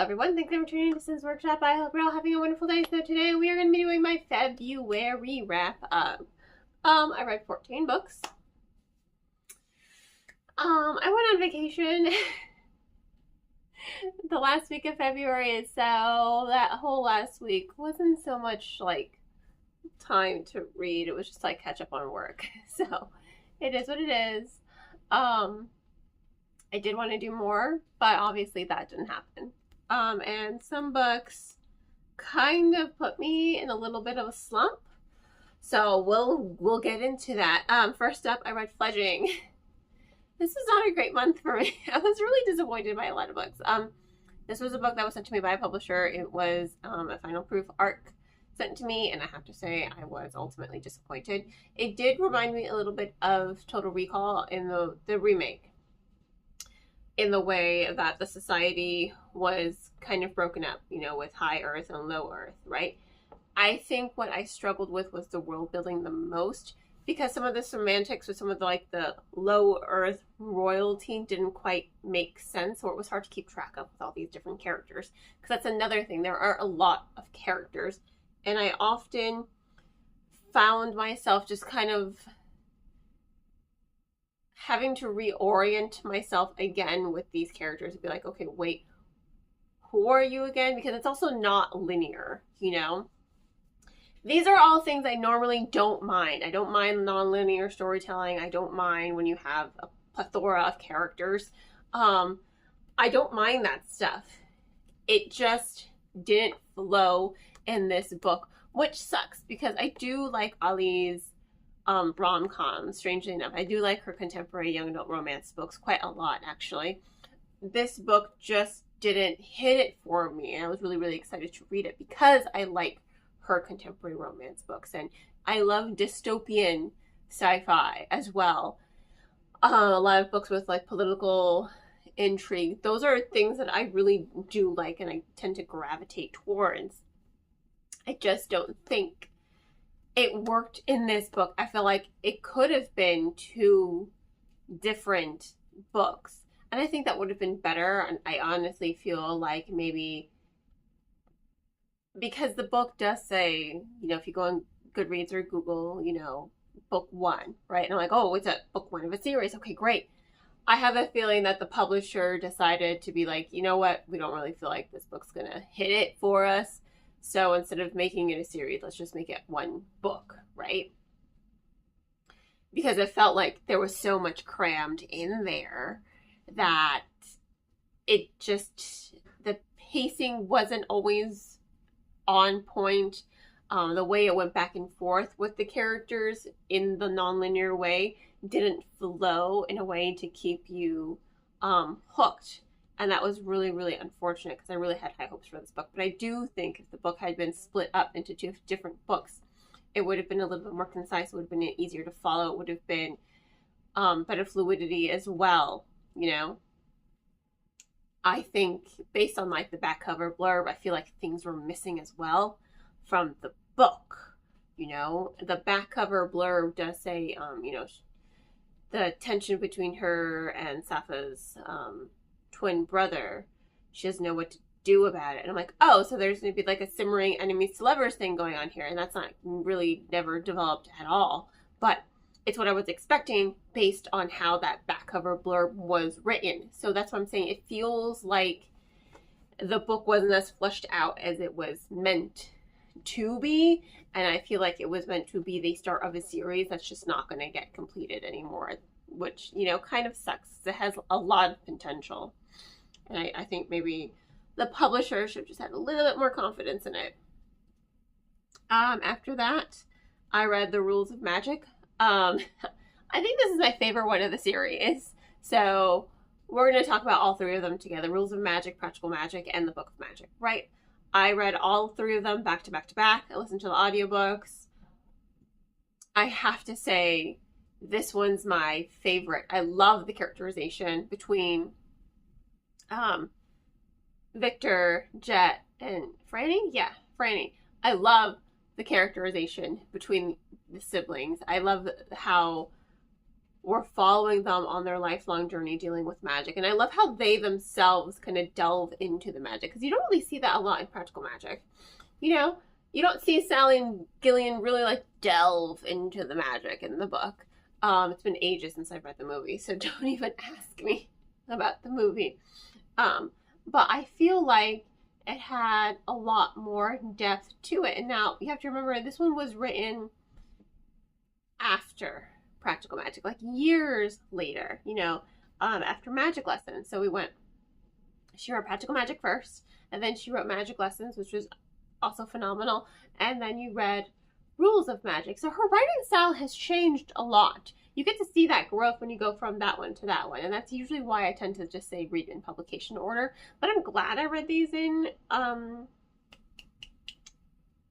everyone, thanks for tuning into this workshop. I hope you're all having a wonderful day. So today we are going to be doing my February wrap up. I read 14 books. I went on vacation the last week of February, so that whole last week wasn't so much like time to read. It was just like catch up on work. So it is what it is. I did want to do more, but obviously that didn't happen. And some books kind of put me in a little bit of a slump. So we'll get into that. First up, I read Fledging. This was not a great month for me. I was really disappointed by a lot of books. This was a book that was sent to me by a publisher. It was a Final Proof arc sent to me, and I have to say I was ultimately disappointed. It did remind me a little bit of Total Recall in the remake, in the way that the society was kind of broken up, you know, with high earth and low earth, right? I think what I struggled with was the world building the most, because some of the semantics with some of the low earth royalty didn't quite make sense, or it was hard to keep track of with all these different characters. Because that's another thing, there are a lot of characters, and I often found myself just kind of having to reorient myself again with these characters and be like, okay, wait, who are you again? Because it's also not linear, you know? These are all things I normally don't mind. I don't mind non-linear storytelling. I don't mind when you have a plethora of characters. I don't mind that stuff. It just didn't flow in this book, which sucks because I do like Ali's rom-coms, strangely enough. I do like her contemporary young adult romance books quite a lot, actually. This book just didn't hit it for me, and I was really, really excited to read it because I like her contemporary romance books, and I love dystopian sci-fi as well. A lot of books with like political intrigue. Those are things that I really do like and I tend to gravitate towards. I just don't think it worked in this book. I feel like it could have been two different books, and I think that would have been better. And I honestly feel like maybe because the book does say, you know, if you go on Goodreads or Google, you know, book one, right? And I'm like, oh, it's a book one of a series. Okay, great. I have a feeling that the publisher decided to be like, you know what, we don't really feel like this book's gonna hit it for us. So instead of making it a series, let's just make it one book, right? Because it felt like there was so much crammed in there that it just, the pacing wasn't always on point. The way it went back and forth with the characters in the nonlinear way didn't flow in a way to keep you hooked. And that was really, really unfortunate because I really had high hopes for this book. But I do think if the book had been split up into two different books, it would have been a little bit more concise. It would have been easier to follow. It would have been better fluidity as well, you know? I think based on like the back cover blurb, I feel like things were missing as well from the book, you know? The back cover blurb does say, you know, the tension between her and Safa's twin brother, she doesn't know what to do about it. And I'm like, oh, so there's going to be like a simmering enemies to lovers thing going on here. And that's not really never developed at all. But it's what I was expecting based on how that back cover blurb was written. So that's what I'm saying. It feels like the book wasn't as fleshed out as it was meant to be. And I feel like it was meant to be the start of a series that's just not going to get completed anymore, which, you know, kind of sucks. It has a lot of potential. And I think maybe the publisher should have just had a little bit more confidence in it. After that, I read The Rules of Magic. I think this is my favorite one of the series. So we're going to talk about all three of them together. Rules of Magic, Practical Magic, and the Book of Magic, right? I read all three of them back to back to back. I listened to the audiobooks. I have to say, this one's my favorite. I love the characterization between Victor, Jet, and Franny? Yeah, Franny. I love the characterization between the siblings. I love how we're following them on their lifelong journey dealing with magic. And I love how they themselves kind of delve into the magic, because you don't really see that a lot in practical magic. You know, you don't see Sally and Gillian really like delve into the magic in the book. It's been ages since I've read the movie, so don't even ask me about the movie. But I feel like it had a lot more depth to it. And now you have to remember, this one was written after practical magic, like years later, you know, after magic lessons. So she wrote practical magic first, and then she wrote magic lessons, which was also phenomenal. And then you read rules of magic. So her writing style has changed a lot. You get to see that growth when you go from that one to that one. And that's usually why I tend to just say read in publication order. But I'm glad I read these in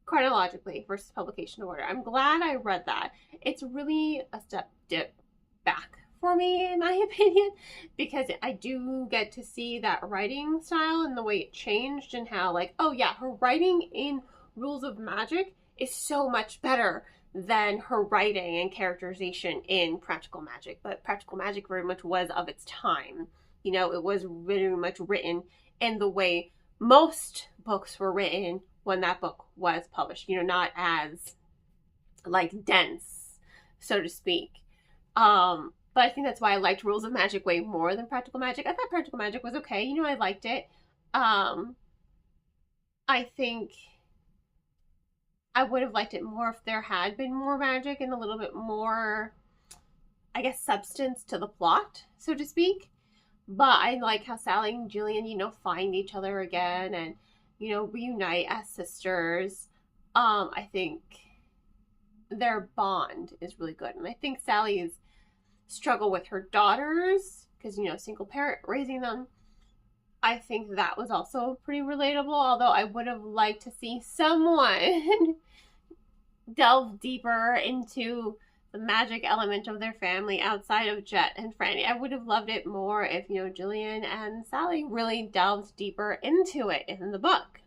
chronologically versus publication order. I'm glad I read that. It's really a step back for me, in my opinion, because I do get to see that writing style and the way it changed, and how, like, oh yeah, her writing in Rules of Magic is so much better than her writing and characterization in Practical Magic. But Practical Magic very much was of its time. You know, it was very much written in the way most books were written when that book was published. You know, not as, like, dense, so to speak. But I think that's why I liked Rules of Magic way more than Practical Magic. I thought Practical Magic was okay. You know, I liked it. I think I would have liked it more if there had been more magic and a little bit more, I guess, substance to the plot, so to speak. But I like how Sally and Gillian, you know, find each other again and, you know, reunite as sisters. I think their bond is really good. And I think Sally's struggle with her daughters, because, you know, single parent raising them, I think that was also pretty relatable, although I would have liked to see someone delve deeper into the magic element of their family outside of Jet and Franny. I would have loved it more if, you know, Gillian and Sally really delved deeper into it in the book.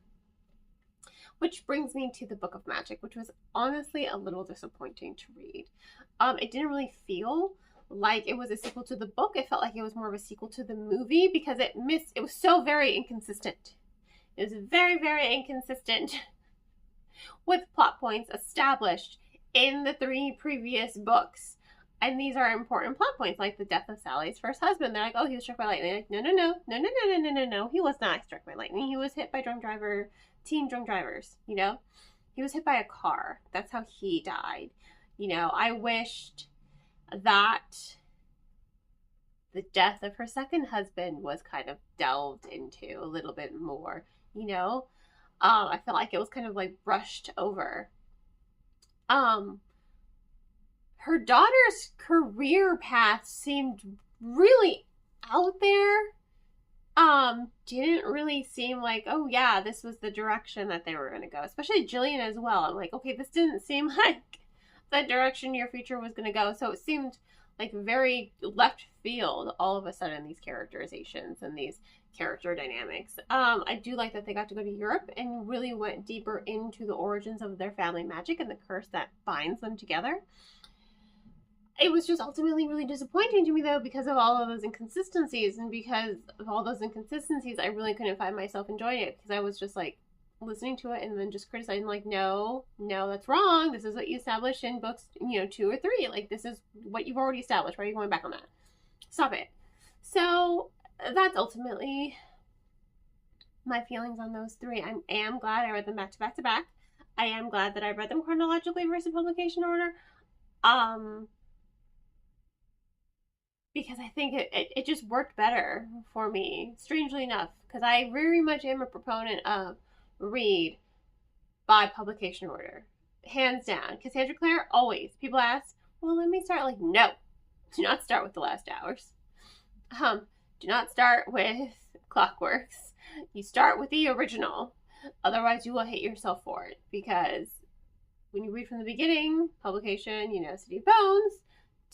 Which brings me to the Book of Magic, which was honestly a little disappointing to read. It didn't really feel like it was a sequel to the book. It felt like it was more of a sequel to the movie, because it was so very inconsistent. It was very, very inconsistent with plot points established in the 3 previous books. And these are important plot points, like the death of Sally's first husband. They're like, oh, he was struck by lightning. Like, no, he was not struck by lightning. He was hit by teen drunk drivers, you know? He was hit by a car. That's how he died. You know, I wished that the death of her second husband was kind of delved into a little bit more, you know? I felt like it was kind of like brushed over. Her daughter's career path seemed really out there. Didn't really seem like, oh yeah, this was the direction that they were going to go, especially Gillian as well. I'm like, okay, this didn't seem like the direction your future was going to go. So it seemed like very left field all of a sudden, these characterizations and these character dynamics. I do like that they got to go to Europe and really went deeper into the origins of their family magic and the curse that binds them together. It was just ultimately really disappointing to me, though, because of all of those inconsistencies. And because of all those inconsistencies, I really couldn't find myself enjoying it, because I was just like listening to it and then just criticizing, like, no, that's wrong. This is what you established in books, you know, 2 or 3. Like, this is what you've already established. Why are you going back on that? Stop it. So that's ultimately my feelings on those 3. I am glad I read them back to back to back. I am glad that I read them chronologically versus publication order. Because I think it just worked better for me, strangely enough, because I very much am a proponent of read by publication order, hands down. Cassandra Clare, always. People ask, well, let me start. Like, no, do not start with The Last Hours. Do not start with Clockworks. You start with the original, otherwise you will hate yourself for it, because when you read from the beginning, publication, you know, City of Bones,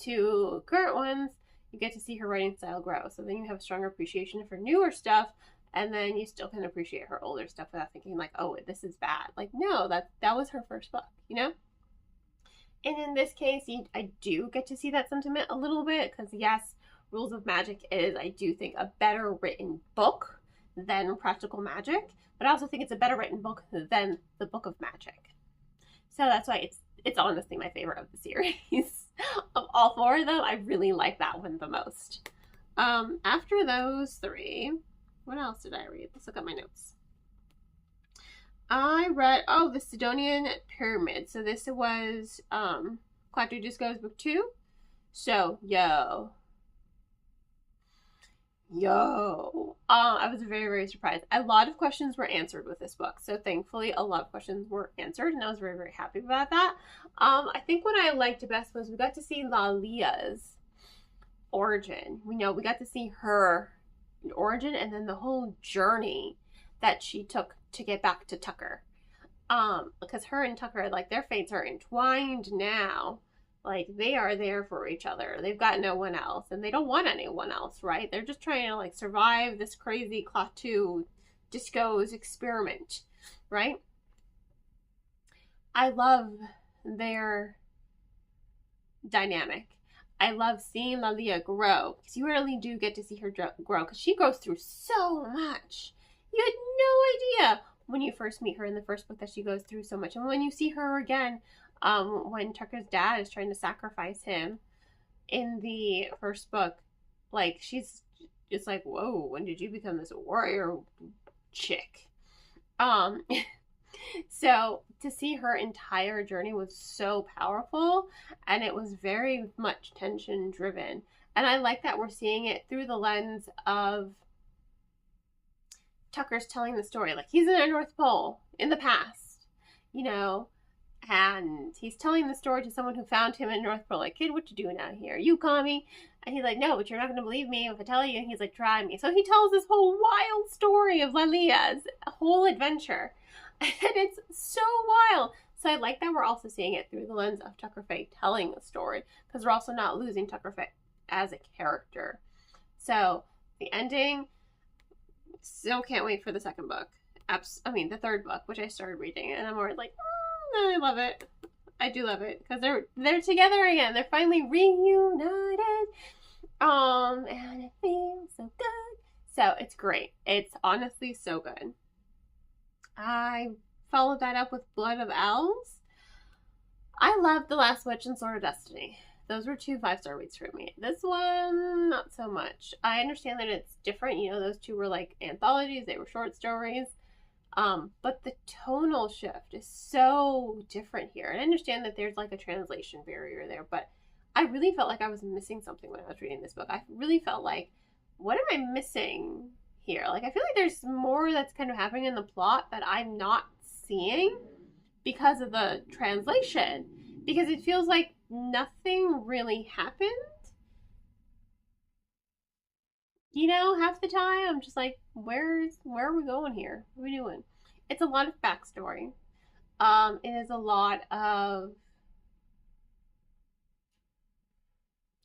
to current ones, you get to see her writing style grow. So then you have a stronger appreciation of her newer stuff, and then you still can appreciate her older stuff without thinking like, oh, this is bad. Like, no, that was her first book, you know? And in this case, I do get to see that sentiment a little bit, because yes, Rules of Magic is, I do think, a better written book than Practical Magic, but I also think it's a better written book than the Book of Magic. So that's why it's honestly my favorite of the series. Of all four of them, I really like that one the most. After those three, what else did I read? Let's look at my notes. I read, the Cydonian Pyramid. So this was Collector Disco's book 2. So, yo. I was very, very surprised. A lot of questions were answered with this book. So thankfully, a lot of questions were answered, and I was very, very happy about that. I think what I liked best was we got to see Lalia's origin. We got to see her origin, and then the whole journey that she took to get back to Tucker. Because her and Tucker, like, their fates are entwined now. Like, they are there for each other. They've got no one else, and they don't want anyone else, right? They're just trying to, like, survive this crazy Klaatu Disco's experiment, right? I love their dynamic. I love seeing Lalia grow, because you really do get to see her grow, because she goes through so much. You had no idea when you first meet her in the first book that she goes through so much. And when you see her again, when Tucker's dad is trying to sacrifice him in the first book, like, she's just like, whoa, when did you become this warrior chick? So to see her entire journey was so powerful, and it was very much tension driven. And I like that we're seeing it through the lens of Tucker's telling the story. Like, he's in the North Pole in the past, and he's telling the story to someone who found him in North Pole. Like, kid, what you doing out here? You call me? And he's like, no, but you're not going to believe me if I tell you. And he's like, try me. So he tells this whole wild story of Lalia's whole adventure. And it's so wild. So I like that we're also seeing it through the lens of Tucker Fay telling the story, because we're also not losing Tucker Fay as a character. So the ending, still can't wait for the second book. The third book, which I started reading, and I'm already like, I love it. I do love it, because they're together again. They're finally reunited. And it feels so good. So it's great. It's honestly so good. I followed that up with Blood of Elves. I loved The Last Witch and Sword of Destiny. Those were 2 5-star reads for me. This one, not so much. I understand that it's different. Those 2 were like anthologies. They were short stories. But the tonal shift is so different here. And I understand that there's like a translation barrier there, but I really felt like I was missing something when I was reading this book. I really felt like, what am I missing here? Like, I feel like there's more that's kind of happening in the plot that I'm not seeing because of the translation. Because it feels like nothing really happened. Half the time I'm just like, where are we going here? What are we doing? It's a lot of backstory. It is a lot of,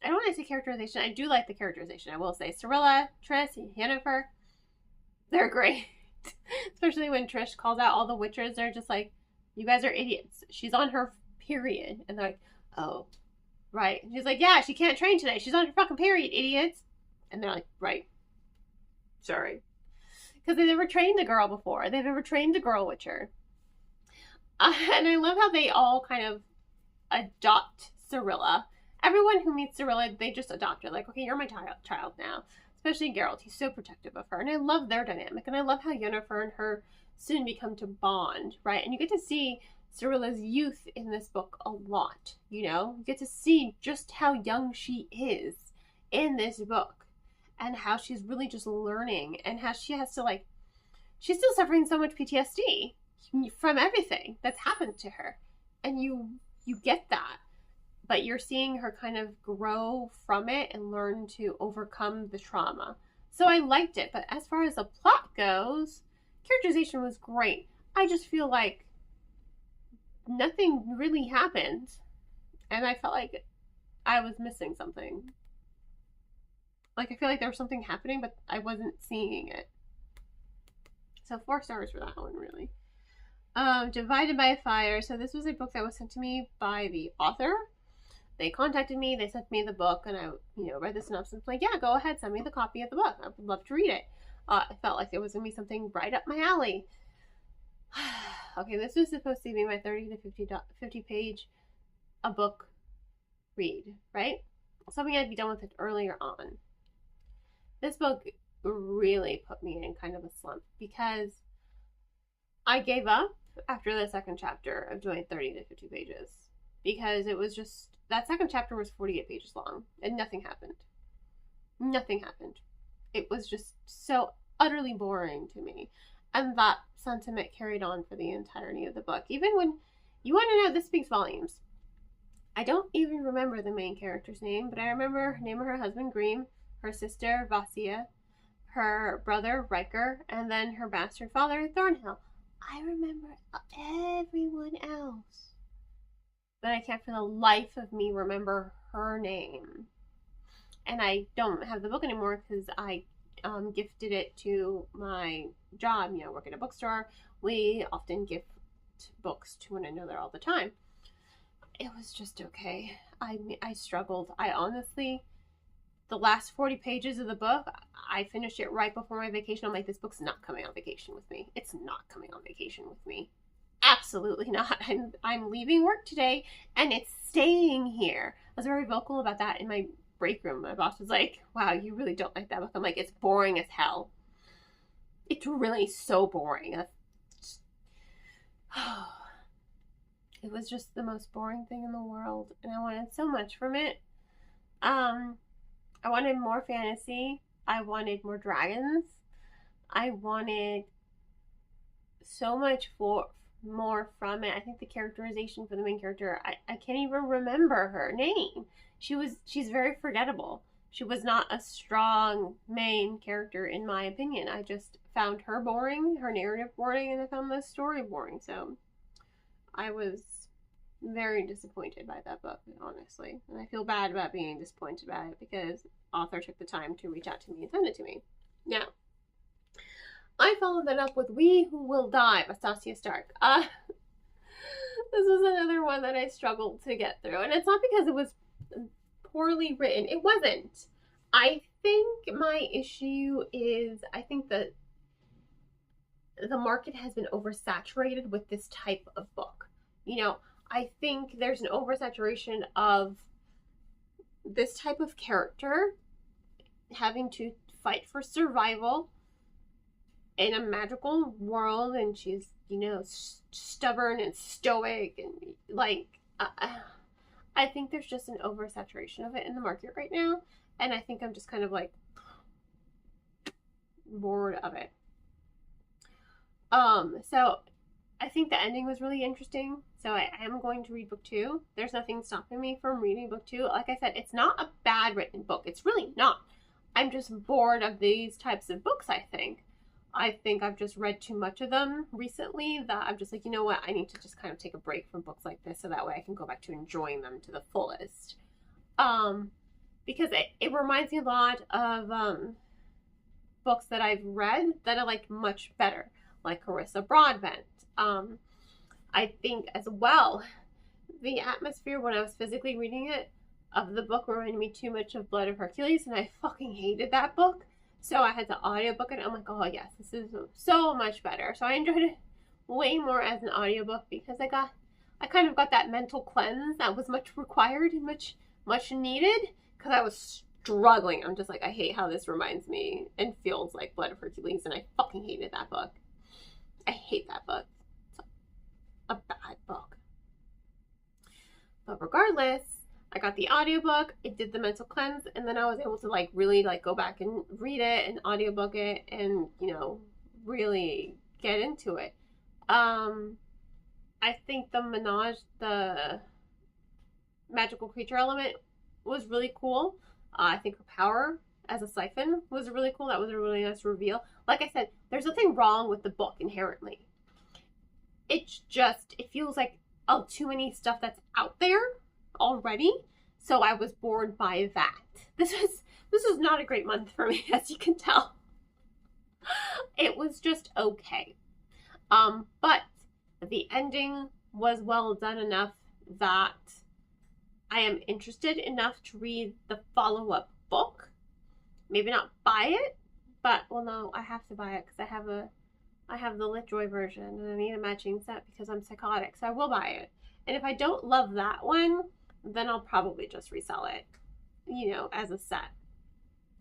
I don't want to say characterization. I do like the characterization. I will say Cirilla, Trish, and Yennefer, they're great. Especially when Trish calls out all the witches. They're just like, you guys are idiots. She's on her period. And they're like, oh, right. And she's like, yeah, she can't train today. She's on her fucking period, idiots. And they're like, right. Sorry. Because they've never trained the girl before. They've never trained the girl witcher. And I love how they all kind of adopt Cirilla. Everyone who meets Cirilla, they just adopt her. Like, okay, you're my child now. Especially Geralt. He's so protective of her. And I love their dynamic. And I love how Yennefer and her soon become to bond, right? And you get to see Cirilla's youth in this book a lot, You get to see just how young she is in this book. And how she's really just learning, and how she has to, like, she's still suffering so much PTSD from everything that's happened to her. And you get that. But you're seeing her kind of grow from it and learn to overcome the trauma. So I liked it. But as far as the plot goes, characterization was great. I just feel like nothing really happened. And I felt like I was missing something. Like, I feel like there was something happening, but I wasn't seeing it. So 4 stars for that one, really. Divided by Fire. So this was a book that was sent to me by the author. They contacted me, they sent me the book, and I, read the synopsis. Like, yeah, go ahead, send me the copy of the book. I would love to read it. I felt like it was going to be something right up my alley. Okay, this was supposed to be my 30 to 50 page a book read, right? Something I'd be done with it earlier on. This book really put me in kind of a slump because I gave up after the second chapter of doing 30 to 50 pages because it was just, that second chapter was 48 pages long and nothing happened. Nothing happened. It was just so utterly boring to me. And that sentiment carried on for the entirety of the book. Even when, you want to know, this speaks volumes. I don't even remember the main character's name, but I remember the name of her husband, Green, her sister, Vasia, her brother, Riker, and then her bastard father, Thornhill. I remember everyone else, but I can't for the life of me remember her name. And I don't have the book anymore because I gifted it to my job. Work at a bookstore. We often gift books to one another all the time. It was just okay. I struggled. I honestly, the last 40 pages of the book, I finished it right before my vacation. I'm like, this book's not coming on vacation with me. It's not coming on vacation with me. Absolutely not. I'm leaving work today and it's staying here. I was very vocal about that in my break room. My boss was like, wow, you really don't like that book. I'm like, it's boring as hell. It's really so boring. It was just the most boring thing in the world, and I wanted so much from it. I wanted more fantasy. I wanted more dragons. I wanted so much more from it. I think the characterization for the main character, I can't even remember her name. She's very forgettable. She was not a strong main character in my opinion. I just found her boring, her narrative boring, and I found the story boring. So I was very disappointed by that book, honestly. And I feel bad about being disappointed by it because the author took the time to reach out to me and send it to me. Now, I followed that up with We Who Will Die by Stasia Stark. This was another one that I struggled to get through. And it's not because it was poorly written. It wasn't. I think my issue is, I think that the market has been oversaturated with this type of book. I think there's an oversaturation of this type of character having to fight for survival in a magical world, and she's, stubborn and stoic, and I think there's just an oversaturation of it in the market right now, and I think I'm just kind of bored of it. So I think the ending was really interesting. So I am going to read book 2. There's nothing stopping me from reading book 2. Like I said, it's not a bad written book. It's really not. I'm just bored of these types of books, I think. I think I've just read too much of them recently that I'm just like, you know what? I need to just kind of take a break from books like this so that way I can go back to enjoying them to the fullest. Because it reminds me a lot of books that I've read that I liked much better, like Carissa Broadbent. I think as well, the atmosphere when I was physically reading it of the book reminded me too much of Blood of Hercules, and I fucking hated that book. So I had to audiobook it. I'm like, oh yes, this is so much better. So I enjoyed it way more as an audiobook because I kind of got that mental cleanse that was much required and much needed because I was struggling. I'm just like, I hate how this reminds me and feels like Blood of Hercules, and I fucking hated that book. I hate that book. It's a bad book. But regardless, I got the audiobook, it did the mental cleanse, and then I was able to really go back and read it and audiobook it and, really get into it. I think the magical creature element was really cool. I think her power as a siphon was really cool. That was a really nice reveal. Like I said, there's nothing wrong with the book inherently. It's just, it feels like too many stuff that's out there already, so I was bored by that. This was not a great month for me, as you can tell. It was just okay. But The ending was well done enough that I am interested enough to read the follow-up book. Maybe not buy it, but, well, no, I have to buy it because I have the LitJoy version and I need a matching set because I'm psychotic, so I will buy it. And if I don't love that one, then I'll probably just resell it, you know, as a set.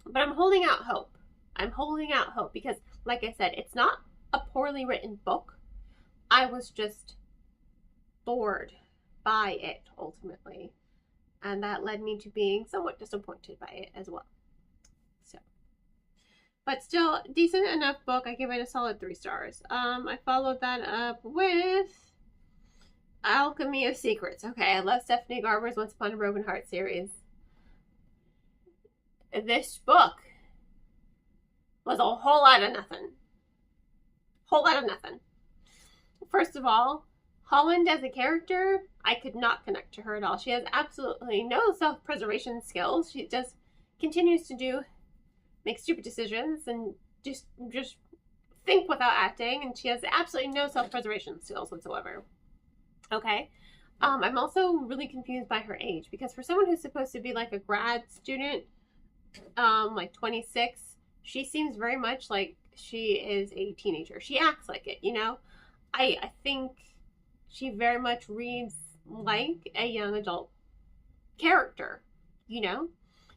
But I'm holding out hope. I'm holding out hope because, like I said, it's not a poorly written book. I was just bored by it, ultimately. And that led me to being somewhat disappointed by it as well. So, but still, decent enough book. I give it a solid 3 stars. I followed that up with Alchemy of Secrets. Okay, I love Stephanie Garber's Once Upon a Broken Heart series. This book was a whole lot of nothing. Whole lot of nothing. First of all, Holland as a character, I could not connect to her at all. She has absolutely no self-preservation skills. She just continues to make stupid decisions and just think without acting, and she has absolutely no self-preservation skills whatsoever. Okay. I'm also really confused by her age, because for someone who's supposed to be like a grad student, like 26, she seems very much like she is a teenager. She acts like it, you know? I think she very much reads like a young adult character, you know?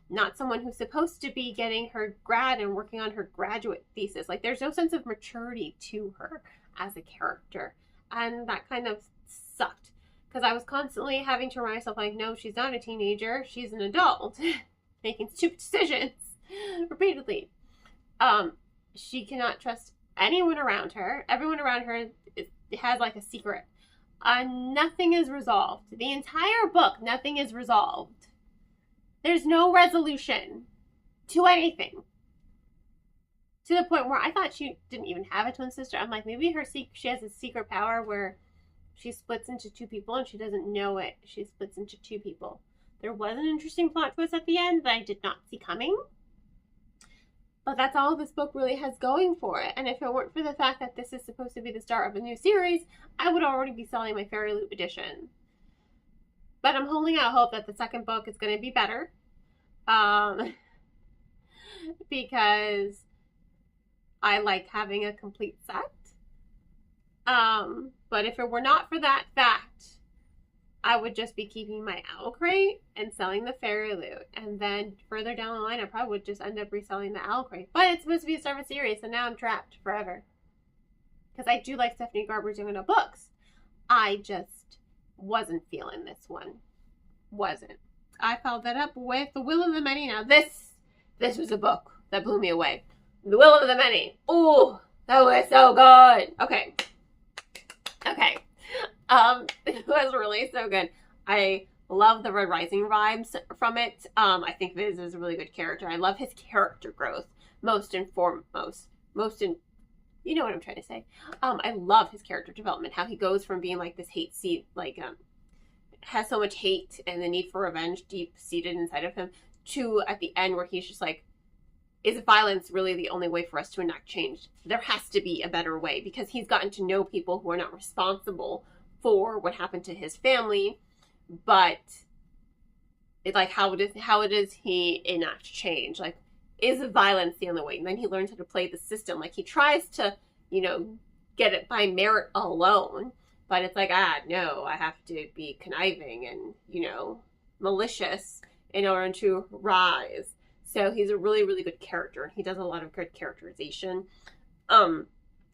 Not someone who's supposed to be getting her grad and working on her graduate thesis. Like, there's no sense of maturity to her as a character. And that kind of sucked. Because I was constantly having to remind myself, like, no, she's not a teenager. She's an adult. Making stupid decisions repeatedly. She cannot trust anyone around her. Everyone around her has, like, a secret. Nothing is resolved. The entire book, nothing is resolved. There's no resolution to anything. To the point where I thought she didn't even have a twin sister. I'm like, maybe she has a secret power where she splits into 2 people and she doesn't know it. She splits into 2 people. There was an interesting plot twist at the end that I did not see coming. But that's all this book really has going for it. And if it weren't for the fact that this is supposed to be the start of a new series, I would already be selling my Fairy Loot edition. But I'm holding out hope that the second book is going to be better. Because I like having a complete set. But if it were not for that fact, I would just be keeping my Owl Crate and selling the Fairy Loot. And then further down the line, I probably would just end up reselling the Owl Crate. But it's supposed to be a start of a series, so now I'm trapped forever. Because I do like Stephanie Garber's young adult books. I just wasn't feeling this one. Wasn't. I followed that up with The Will of the Many. Now this was a book that blew me away. The Will of the Many. Ooh, that was so good. Okay. It was really so good. I love the Red Rising vibes from it. I think Viz is a really good character. I love his character growth. Most in, you know what I'm trying to say. I love his character development. How he goes from being like this hate seed, like, has so much hate and the need for revenge deep seated inside of him, to at the end where he's just like, is violence really the only way for us to enact change? There has to be a better way, because he's gotten to know people who are not responsible for what happened to his family, but it's like, how does he enact change? Like, is violence the only way? And then he learns how to play the system. Like, he tries to, you know, get it by merit alone, but it's like, no, I have to be conniving and, you know, malicious in order to rise. So he's a really, really good character. He does a lot of good characterization. And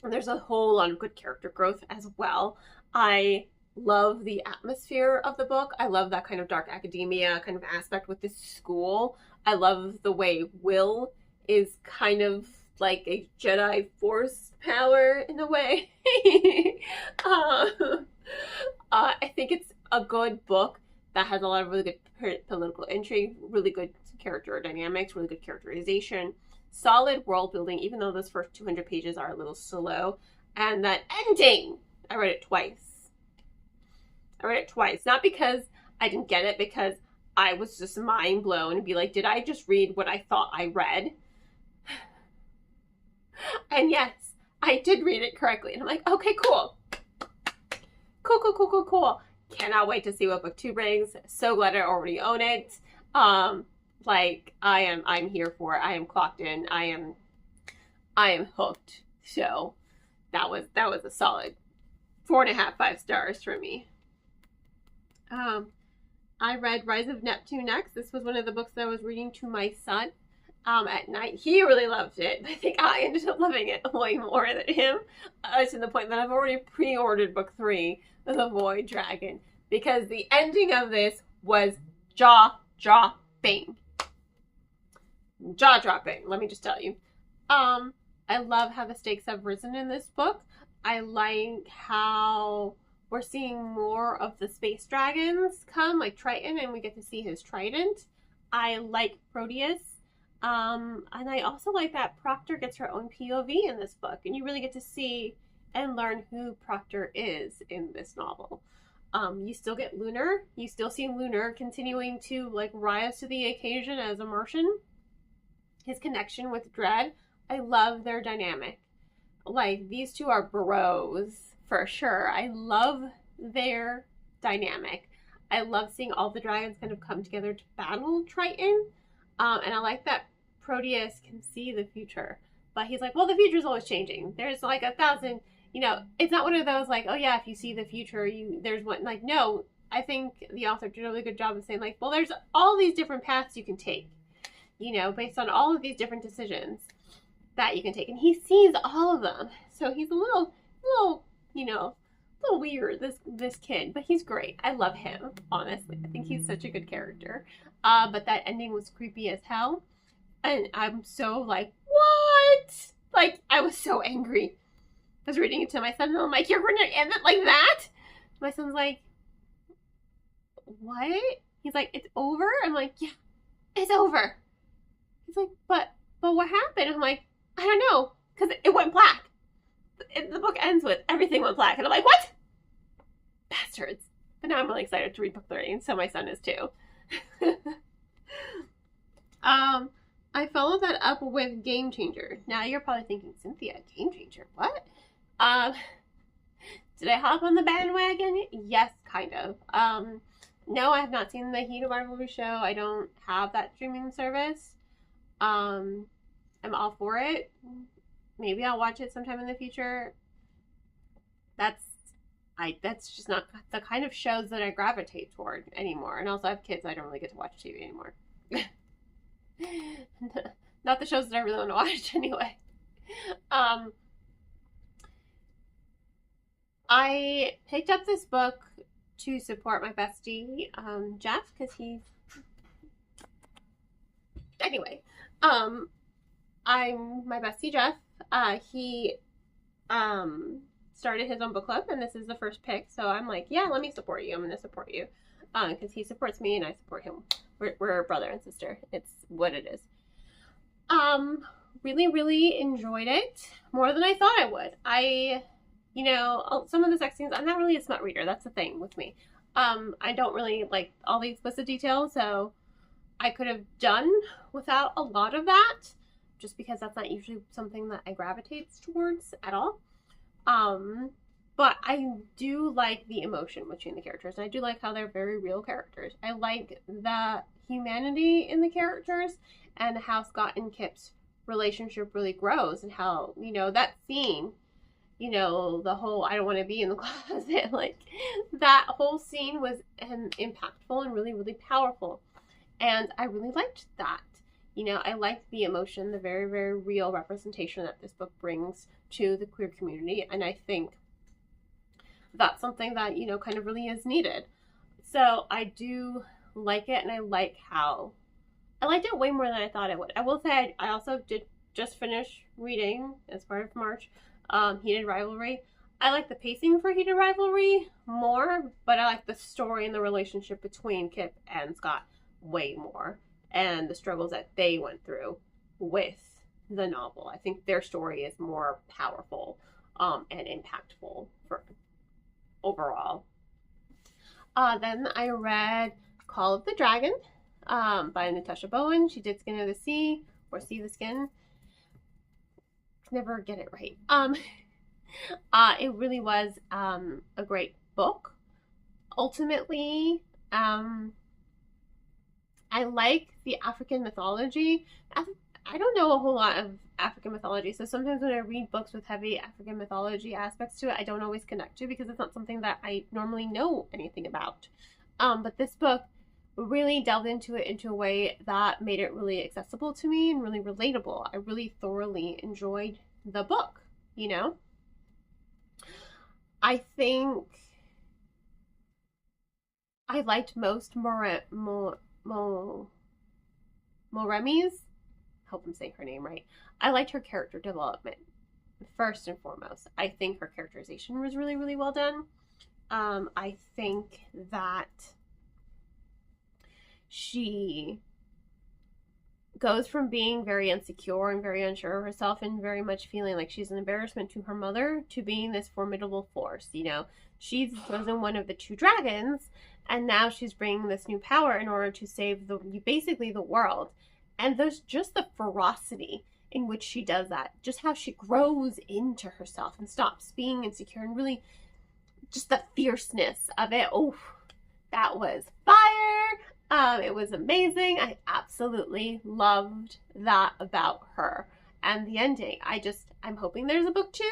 there's a whole lot of good character growth as well. I love the atmosphere of the book. I love that kind of dark academia kind of aspect with this school. I love the way Will is kind of like a Jedi Force power in a way. I think it's a good book that has a lot of really good political intrigue, really good character dynamics, really good characterization, solid world building, even though those first 200 pages are a little slow. And that ending, I read it twice. Not because I didn't get it, because I was just mind blown and be like, did I just read what I thought I read? And yes, I did read it correctly. And I'm like, okay, cool. Cool, cool, cool, cool, cool. Cannot wait to see what book 2 brings. So glad I already own it. Like I'm here for it. I am clocked in. I am hooked. So that was a solid 4.5, 5 stars for me. I read Rise of Neptune next. This was one of the books that I was reading to my son at night. He really loved it. I think I ended up loving it way more than him, to the point that I've already pre-ordered book 3, The Void Dragon, because the ending of this was jaw-dropping. Jaw-dropping, let me just tell you. I love how the stakes have risen in this book. I like how we're seeing more of the space dragons come, like Triton, and we get to see his trident. I like Proteus. And I also like that Proctor gets her own POV in this book, and you really get to see and learn who Proctor is in this novel. You still get Lunar. You still see Lunar continuing to like rise to the occasion as a Martian. His connection with Dread. I love their dynamic. Like, these two are bros for sure. I love their dynamic. I love seeing all the dragons kind of come together to battle Triton. And I like that Proteus can see the future. But he's like, well, the future's always changing. There's like 1,000, you know, it's not one of those like, oh yeah, if you see the future, there's one. Like, no, I think the author did a really good job of saying like, well, there's all these different paths you can take, you know, based on all of these different decisions that you can take. And he sees all of them. So he's a little, you know, a little weird, this kid, but he's great. I love him, honestly. I think he's such a good character. But that ending was creepy as hell. And I'm so like, what? Like, I was so angry. I was reading it to my son, and I'm like, you're going to end it like that? My son's like, what? He's like, it's over? I'm like, yeah, it's over. He's like, but what happened? I'm like, I don't know, because it went black. The book ends with everything went black. And I'm like, what? Bastards. But now I'm really excited to read book 3, and so my son is too. I followed that up with Game Changer. Now you're probably thinking, Cynthia, Game Changer, what? Did I hop on the bandwagon? Yes, kind of. No, I have not seen the Heat of Rivalry show. I don't have that streaming service. I'm all for it. Maybe I'll watch it sometime in the future. That's just not the kind of shows that I gravitate toward anymore. And also I have kids, so I don't really get to watch TV anymore. Not the shows that I really want to watch anyway. I picked up this book to support my bestie, Jeff, because he's... Anyway, I'm my bestie, Jeff. He started his own book club, and this is the first pick, so I'm like, yeah, let me support you. I'm going to support you. Because he supports me, and I support him. We're brother and sister. It's what it is. Really, really enjoyed it. More than I thought I would. You know, some of the sex scenes, I'm not really a smut reader. That's the thing with me. I don't really like all the explicit details, so I could have done without a lot of that, just because that's not usually something that I gravitate towards at all. But I do like the emotion between the characters, and I do like how they're very real characters. I like the humanity in the characters, and how Scott and Kip's relationship really grows, and how, you know, that scene, you know, the whole I don't want to be in the closet, like, that whole scene was impactful and really, really powerful. And I really liked that. You know, I liked the emotion, the very, very real representation that this book brings to the queer community. And I think that's something that, you know, kind of really is needed. So I do like it, and I like how... I liked it way more than I thought I would. I will say I also did just finish reading, as part of March, Heated Rivalry. I like the pacing for Heated Rivalry more, but I like the story and the relationship between Kip and Scott way more, and the struggles that they went through with the novel. I think their story is more powerful and impactful for overall. Then I read Call of the Dragon by Natasha Bowen. She did Skin of the Sea, or Sea the Skin. Never get it right. It really was a great book. Ultimately, I like the African mythology. I don't know a whole lot of African mythology, so sometimes when I read books with heavy African mythology aspects to it, I don't always connect to, because it's not something that I normally know anything about. But this book really delved into it into a way that made it really accessible to me and really relatable. I really thoroughly enjoyed the book, you know? I think I liked most Moremi's, I hope I'm saying her name right. I liked her character development, first and foremost. I think her characterization was really, really well done. I think that she goes from being very insecure and very unsure of herself and very much feeling like she's an embarrassment to her mother to being this formidable force. You know, she's chosen one of the 2 dragons, and now she's bringing this new power in order to save basically the world. And there's just the ferocity in which she does that, just how she grows into herself and stops being insecure, and really just the fierceness of it. Oh, that was fire. It was amazing. I absolutely loved that about her. And the ending, I'm hoping there's a book 2.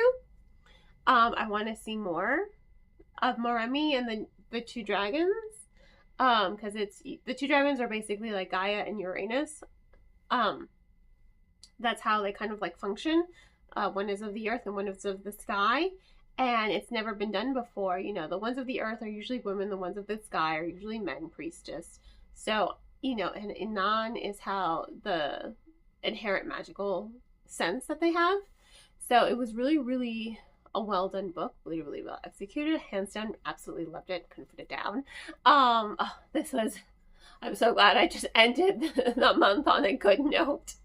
I want to see more of Moremi and the 2 dragons. Because the 2 dragons are basically like Gaia and Uranus. That's how they kind of like function. One is of the earth and one is of the sky. And it's never been done before. You know, the ones of the earth are usually women, the ones of the sky are usually men, priestess. So, you know, and Inan is how the inherent magical sense that they have. So it was really, really a well done book, really, really well executed. Hands down, absolutely loved it. Couldn't put it down. I'm so glad I just ended the month on a good note.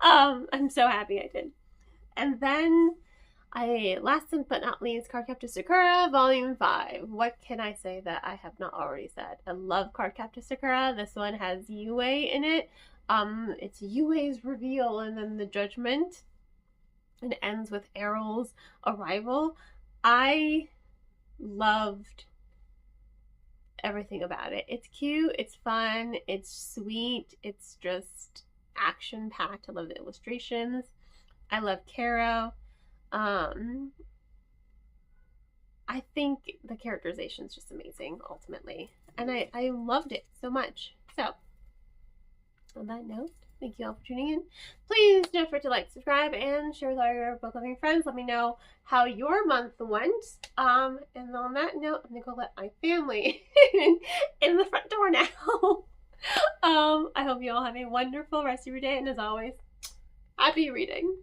I'm so happy I did. And then last but not least, Cardcaptor Sakura, Volume 5. What can I say that I have not already said? I love Cardcaptor Sakura. This one has Yue in it. It's Yue's reveal and then the judgment. And ends with Errol's arrival. I loved everything about it. It's cute, it's fun, it's sweet, it's just action-packed. I love the illustrations. I love Caro. I think the characterization is just amazing, ultimately. And I loved it so much. So, on that note, thank you all for tuning in. Please don't forget to like, subscribe, and share with all your book-loving friends. Let me know how your month went. And on that note, I'm going to go let my family in the front door now. I hope you all have a wonderful rest of your day. And as always, happy reading.